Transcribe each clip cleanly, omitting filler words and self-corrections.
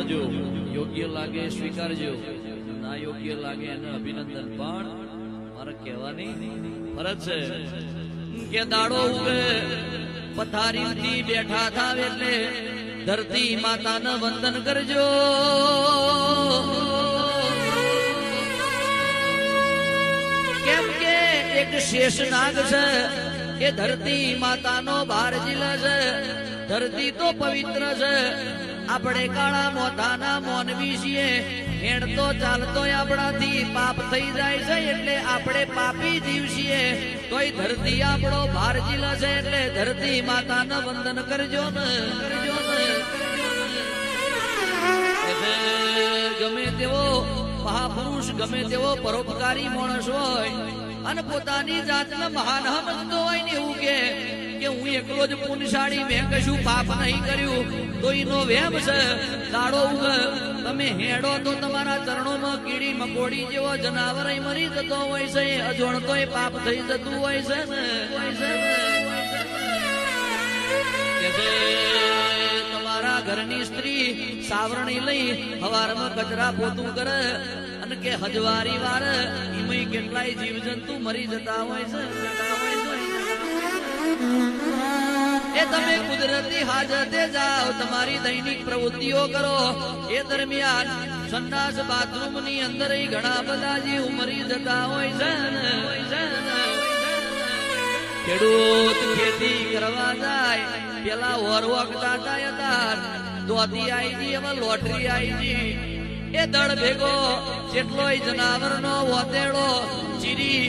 સાંભળજો, યોગ્ય લાગે સ્વીકારજો, ના યોગ્ય લાગે એને અભિનંદન, પણ મારે કહેવાની ફરજ છે કે દાડો ઉગે પથારીથી બેઠા થાવ એટલે ધરતી માતાને વંદન કરજો. કેમ કે એક શેષનાગ છે એ ધરતી માતાનો ભાર ઝીલે છે. ધરતી તો પવિત્ર છે, આપણે કાળા મોઢાના મોનવી છીએ, હેણતો ચાલતો આપણાથી પાપ થઈ જાય છે એટલે આપણે પાપી જીવ છીએ. તોય ધરતી આપણો ભાર ઝીલે છે એટલે ધરતી માતાને વંદન કરજો ને, કરજો ને. ગમે તેવો મહાપુરુષ, ગમે તેવો પરોપકારી માણસ હોય અને પોતાની જાતને મહાન સમજતો હોય ને એવું કે હું એકલો જ પુણ્યશાળી, મેં કશું પાપ નહીં કર્યું, તો એનો વેમ છે. દાડો ઉગે તમે હેડો તો તમારા ચરણોમાં કીડી મકોડી જેવો જનાવર મરી જતો હોય છે, અજોણતો પાપ થઈ જતું હોય છે ને. તમારા ઘરની સ્ત્રી સાવરણી લઈ હવારમાં કચરા પોતું કરે અને કે હજવારી વાર એમાં કેટલાય જીવજંતુ મરી જતા હોય છે. એ તમે કુદરતી હાજતે જાઓ, તમારી દૈનિક પ્રવૃત્તિઓ કરો. એ દરમિયાન સંડાસ બાથરૂમ ની અંદર ઘણા બધા જીવ મરી જતા હોય છે ને. ખેડૂત ખેતી કરવા જાય પેલા ઓરવકતા હતા, દોધી આવી જી, હવે લોટરી આવી જી. એ દળ ભેગો જેટલોય જનાવર નો વોતેડો ચીરી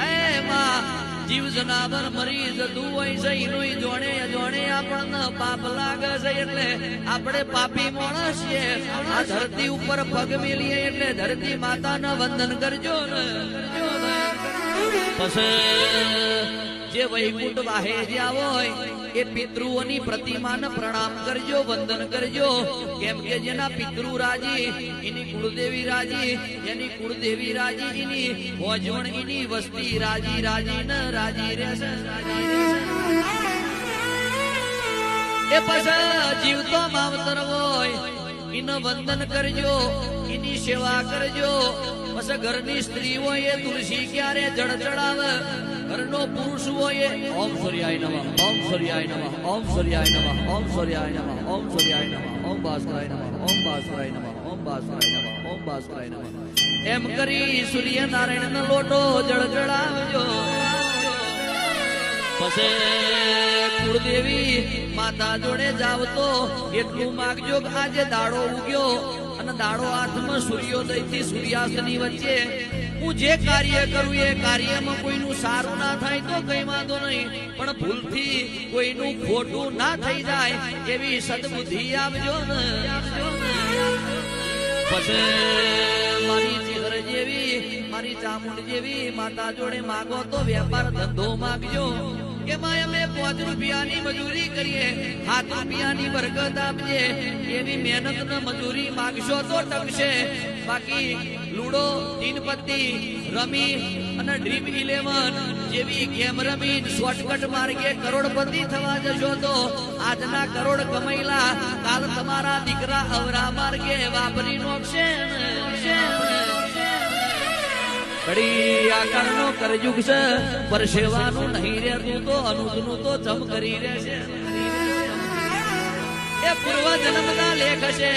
એમાં જીવ જનાવર મરી જતું હોય છે. એનું જોડે જોડે આપણને પાપ લાગે છે એટલે આપણે પાપી માણસ છીએ. આ ધરતી ઉપર પગ મેલીએ એટલે ધરતી માતાના વંદન કરજો ને. પછી જે વૈકુંઠ વાહે જ્યાં હોય એ પિતૃઓની પ્રતિમાને પ્રણામ કરજો, વંદન કરજો. કેમ કે જેના પિતૃ રાજી એની કુળદેવી રાજી, એની કુળદેવી રાજી એની ભોજવણ એની વસ્તી રાજી રાજી ને રાજી રહેશે. એ પછી જીવતો માવતર હોય એને વંદન કરજો, એની સેવા કરજો. પછી ઘરની સ્ત્રી હોય એ તુલસી ક્યારે જળ ચડાવે, ઘરનો પુરુષ હોય ઓમ સૂર્યાય નમઃ, ઓમ સૂર્યાય નમઃ, ઓમ સૂર્યાય નમઃ, ઓમ સૂર્યાય નમઃ, ઓમ સૂર્યાય નમઃ, ઓમ ભાસ્કરાય નમઃ, ઓમ ભાસ્કરાય નમઃ, ઓમ ભાસ્કરાય નમઃ, ઓમ ભાસ્કરાય નમઃ એમ કરી સૂર્યનારાયણનો લોટો જળ ચડાવજો. પછી કુળદેવી માતા જોડે જાવ તો એટલું માગજો કે આજે દાડો ઉગ્યો અને દાડો હાથમાં સૂર્યોદય થી સૂર્યાસ્ત ની વચ્ચે હું જે કાર્ય કરું એ કાર્યમાં કોઈનું સારું ના થાય તો કઈ વાંધો નહીં, પણ ભૂલથી કોઈનું ખોટું ના થઈ જાય એવી સદબુદ્ધિ આપજો ને. પછી મારી ચિહર જેવી, મારી ચામુંડ જેવી માતા જોડે માગો તો વેપાર ધંધો માગજો કે માં અમે 5 રૂપિયાની મજૂરી કરીએ, 7 રૂપિયાની બરકત આપજે. એવી મહેનત ને મજૂરી માગશો તો ટકશે. બાકી લૂડો, તીનપત્તી રમી અને ડ્રીમ 11 જેવી ગેમ રમી શોર્ટકટ માર્ગે કરોડપતિ થવા જશો તો આજના કરોડ કમાયેલા કાલ તમારા દીકરા અવરા માર્ગે વાપરી નોખશે. ઘડી આકારનો કરજુગ છે, પરસેવાનું નહીં રહેતું તો અનુજનું તો જમ કરી રહેશે. એ પૂર્વ જન્મના લેખ છે,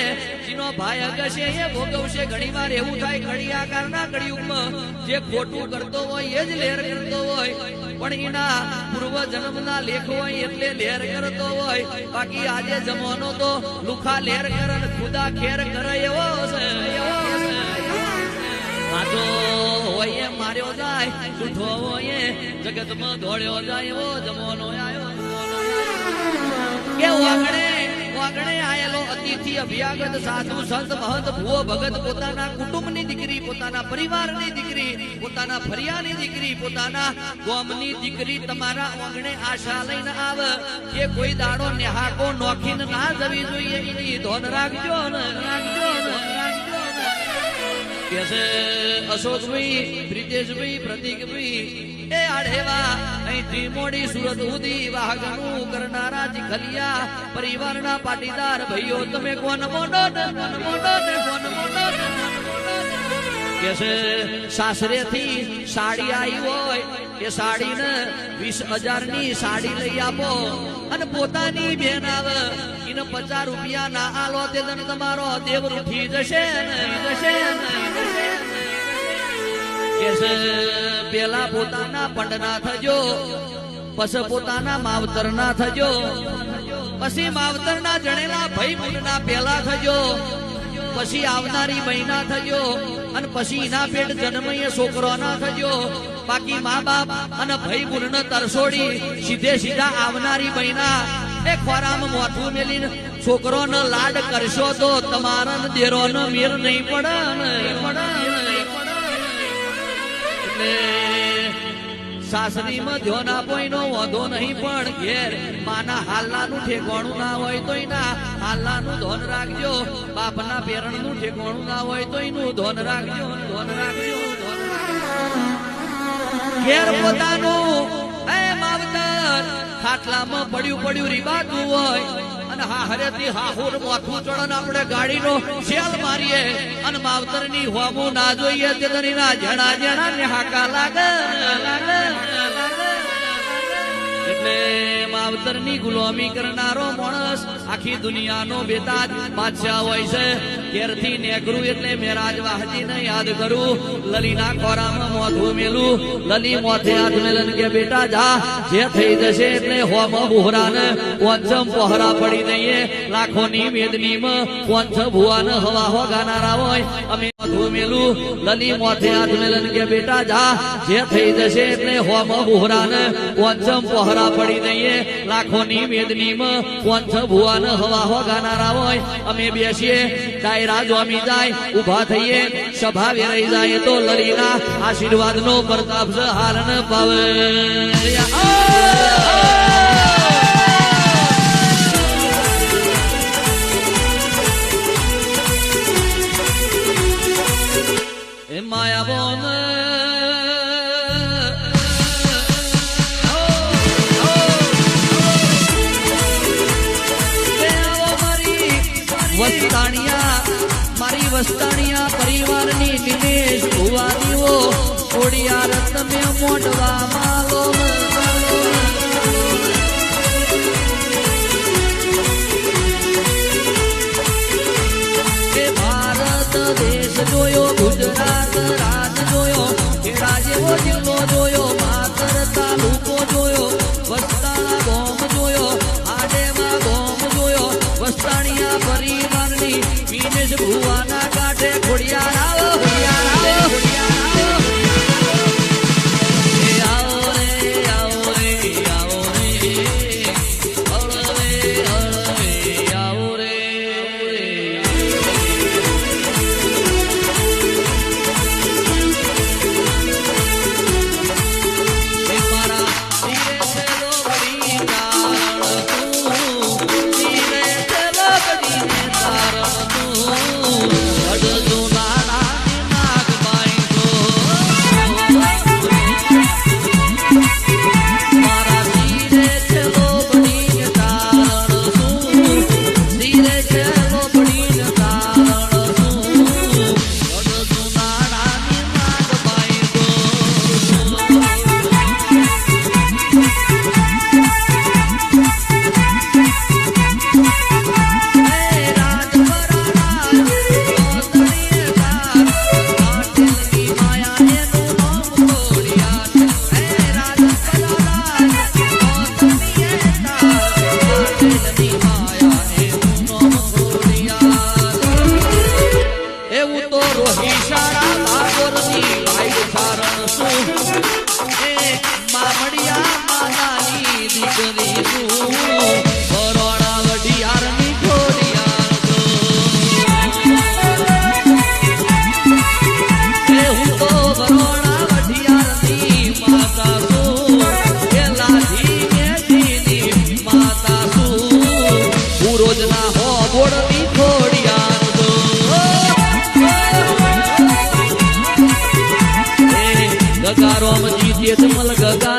જેનો ભાઈ અગશે એ ભોગવશે. ઘણી વાર એવું થાય ઘડી આકારના કળિયુગમાં જે ખોટું કરતો હોય એ જ લહેર કરતો હોય, પણ એના પૂર્વ જન્મના લેખ હોય એટલે લહેર કરતો હોય. બાકી આજે જમાનો તો લુખા લહેર કરે ખુદા ખેર કરે એવો છે. સાચો હોય એ માર્યો જાય, જૂઠો હોય જગતમાં દોડ્યો જાય એવો જમાનો આવ્યો. કે વાગણે આયેલો અતિથિ અભ્યાગત સાધુ સંત મહંત ભૂવો ભગત પોતાના કુટુંબની દીકરી, પોતાના પરિવારની દીકરી, પોતાના ફરિયાની દીકરી, પોતાના ગામની દીકરી તમારા વાગણે આશા લઈને આવે કે કોઈ દાડો નેહાકો નોખીને ના જવી જોઈએ. એની ધોન રાખજો ને, રાખજો ને, રાખજો ને. કે છે અશોકભાઈ, પ્રિતેશભાઈ, પ્રતિકભાઈ એ આડેવા અહીંથી મોડી સુરત સુધી વાહગનું કરનારા ચીખલિયા પરિવારના પાટીદાર ભાઈઓ તમે કોણ મોટો કે છે સાસરેથી સાડી આવી હોય એ સાડીને 20,000 ની સાડી લઈ આપો અને પોતાની બેન આવે એને 50 રૂપિયા ના આલો તે તને તમારો દેવ રૂઠી જશે કે છે પેલા પોતાના પંડના થજો, પછી પોતાના માવતરના થજો, પછી માવતરના જણેલા ભાઈ બહેનના પેલા થજો, પછી આવનારી મહિના થજો અને પછી એના પેટ જન્મય છોકરો ના થજો. બાકી મા બાપ અને ભાઈ બહેન તરસોડી સીધા આવનારી મહિના એ ખોરામાં મોથું મેલીને છોકરો નો લાડ કરશો તો તમારા દેરો નો મેર નહીં પડે. સાસરીમાં ધ્યોન આપો એનો વાંધો નહીં, પણ ઘેર માના હાલનાનું ઠેકાણું ના હોય તો એના હાલનાનું ધોન રાખજો. બાપના પેરણનું ઠેકાણું ના હોય તો એનું ધોન રાખજો. ઘેર પોતાનું એ માવતર ખાટલામાં પડ્યું રીબાતું હોય અને હાહરેથી હાહુર મોથું ચડન આપણે ગાડીનો શેલ મારીએ અને માવતરની હોમું ના જોઈએ તે દરીના જણા ને હાકા લાગે. એટલે માવતરની ગુલામી કરનારો માણસ આખી દુનિયાનો બેતાજ બાદશાહ હોય છે. ઘેરથી નેકરું એટલે મેરાજ વાહજીને યાદ કરું, લલીના ખોરામાં મોઢું મેલું, લલી મોથે હાથ મેલન કે બેટા જા, જે થઈ જશે એટલે હોમ બુહરાને પોંચમ પહોરા પડી દઈએ. લાખોની મેદનીમાં પોંચ ભુવાને હવા હો ગાનારા હોય અમે મોઢું મેલું, લલી મોથે હાથ મેલન કે બેટા જા, જે થઈ જશે એટલે હોમ બુહરાને પોંચમ પહોરા પડી દઈએ. લાખોની મેદનીમાં પોંચ ભુવાને હવા હો ગાનારા હોય અમે બેસીએ. દાયરા જોમી જાય ઉભા થઈએ, સભા વેરાઈ જાય તો લલીના આશીર્વાદનો પ્રતાપ છે હાલન પાવે. એ માયા બોન મારી વસ્તાણિયા પરિવારની દિનેશ ભુવાનીઓ ઓડિયા રત્ન મોટવા માલો. ભારત દેશ જોયો, ગુજરાત રાજ જોયો, ખેડા જેવો જિલ્લો જોયો, માતર તાલુકો જોયો, વસ્તાણા ગોમ જોયો, આડેમાં ગોમ જોયો. વસ્તાણિયા પરિવારની દિનેશ ભુવાના કાંઠે ખોડિયાર આવો. રોજના હો બોડની ખોડિયાર રોમજી તેજમલ ગગા